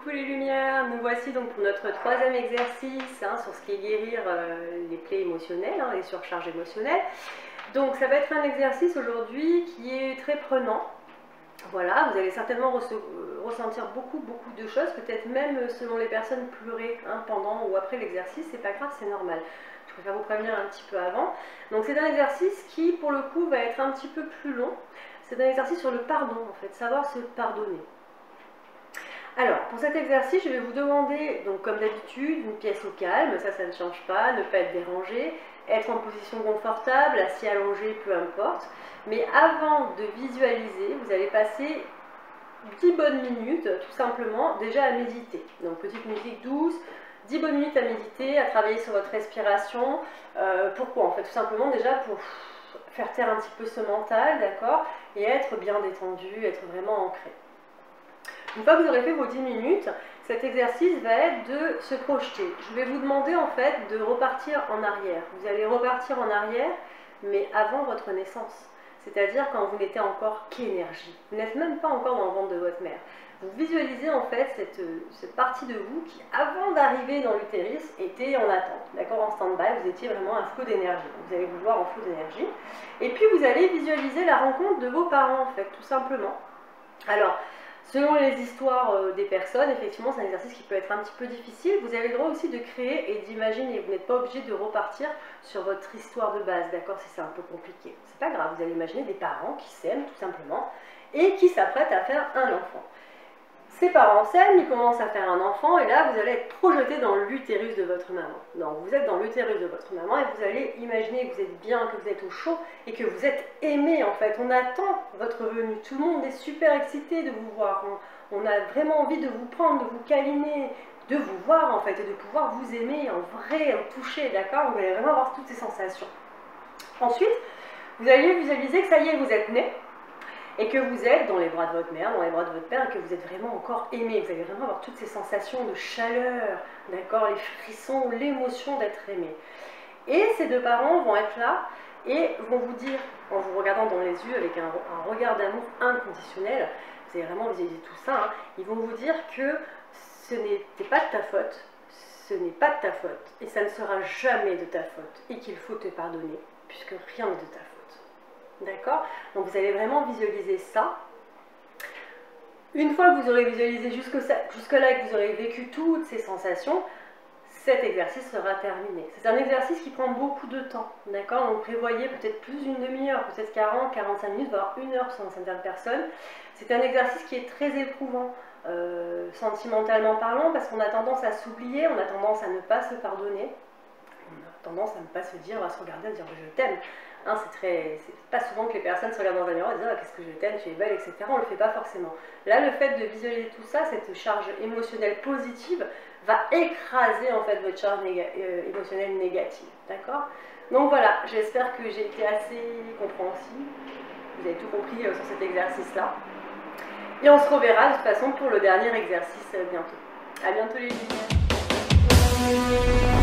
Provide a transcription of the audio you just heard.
Coucou les lumières, nous voici donc pour notre troisième exercice sur ce qui est guérir les plaies émotionnelles, les surcharges émotionnelles. Donc ça va être un exercice aujourd'hui qui est très prenant. Voilà, vous allez certainement ressentir beaucoup de choses, peut-être même selon les personnes pleurer pendant ou après l'exercice, c'est pas grave, c'est normal. Je préfère vous prévenir un petit peu avant. Donc c'est un exercice qui pour le coup va être un petit peu plus long. C'est un exercice sur le pardon en fait, savoir se pardonner. Alors, pour cet exercice, je vais vous demander, donc comme d'habitude, une pièce au calme, ça ne change pas, ne pas être dérangé, être en position confortable, assis, allongé, peu importe. Mais avant de visualiser, vous allez passer 10 bonnes minutes, tout simplement, déjà à méditer. Donc, petite musique douce, 10 bonnes minutes à méditer, à travailler sur votre respiration. Pourquoi? En fait, tout simplement, déjà pour faire taire un petit peu ce mental, d'accord? Et être bien détendu, être vraiment ancré. Une fois que vous aurez fait vos 10 minutes, cet exercice va être de se projeter. Je vais vous demander en fait de repartir en arrière. Vous allez repartir en arrière, mais avant votre naissance. C'est-à-dire quand vous n'étiez encore qu'énergie. Vous n'êtes même pas encore dans le ventre de votre mère. Vous visualisez en fait cette partie de vous qui, avant d'arriver dans l'utérus, était en attente. D'accord, en stand-by, vous étiez vraiment un flot d'énergie. Vous allez vous voir en flot d'énergie. Et puis vous allez visualiser la rencontre de vos parents en fait, tout simplement. Alors, selon les histoires des personnes, effectivement, c'est un exercice qui peut être un petit peu difficile. Vous avez le droit aussi de créer et d'imaginer. Vous n'êtes pas obligé de repartir sur votre histoire de base, d'accord, si c'est un peu compliqué. C'est pas grave, vous allez imaginer des parents qui s'aiment, tout simplement, et qui s'apprêtent à faire un enfant. Ces parents s'aiment, ils commencent à faire un enfant, et là, vous allez être projeté dans l'utérus de votre maman. Donc, vous êtes dans l'utérus de votre maman, et vous allez imaginer que vous êtes bien, que vous êtes au chaud, et que vous êtes aimé, en fait. On attend votre venue. Tout le monde est super excité de vous voir. On a vraiment envie de vous prendre, de vous câliner, de vous voir, en fait, et de pouvoir vous aimer en vrai, en toucher, d'accord? Vous allez vraiment avoir toutes ces sensations. Ensuite, vous allez visualiser que ça y est, vous êtes né, et que vous êtes dans les bras de votre mère, dans les bras de votre père, et que vous êtes vraiment encore aimé. Vous allez vraiment avoir toutes ces sensations de chaleur, d'accord, les frissons, l'émotion d'être aimé. Et ces deux parents vont être là et vont vous dire, en vous regardant dans les yeux avec un regard d'amour inconditionnel, vous allez vraiment visualiser tout ça, ils vont vous dire que ce n'était pas de ta faute, ce n'est pas de ta faute, et ça ne sera jamais de ta faute, et qu'il faut te pardonner, puisque rien n'est de ta faute. D'accord? Donc vous allez vraiment visualiser ça. Une fois que vous aurez visualisé jusque-là et que vous aurez vécu toutes ces sensations, cet exercice sera terminé. C'est un exercice qui prend beaucoup de temps. D'accord? Donc prévoyez peut-être plus d'une demi-heure, peut-être 40, 45 minutes, voire 1 heure selon certaines personnes. C'est un exercice qui est très éprouvant, sentimentalement parlant, parce qu'on a tendance à s'oublier, on a tendance à ne pas se pardonner. On a tendance à ne pas se dire, à se regarder, à dire je t'aime. C'est pas souvent que les personnes se regardent dans un miroir et disent qu'est-ce que je t'aime, tu es belle, etc. On ne le fait pas forcément. Là, le fait de visualiser tout ça, cette charge émotionnelle positive, va écraser en fait votre charge émotionnelle négative. D'accord? Donc voilà, j'espère que j'ai été assez compréhensive. Vous avez tout compris sur cet exercice-là. Et on se reverra de toute façon pour le dernier exercice bientôt. À bientôt les lumières.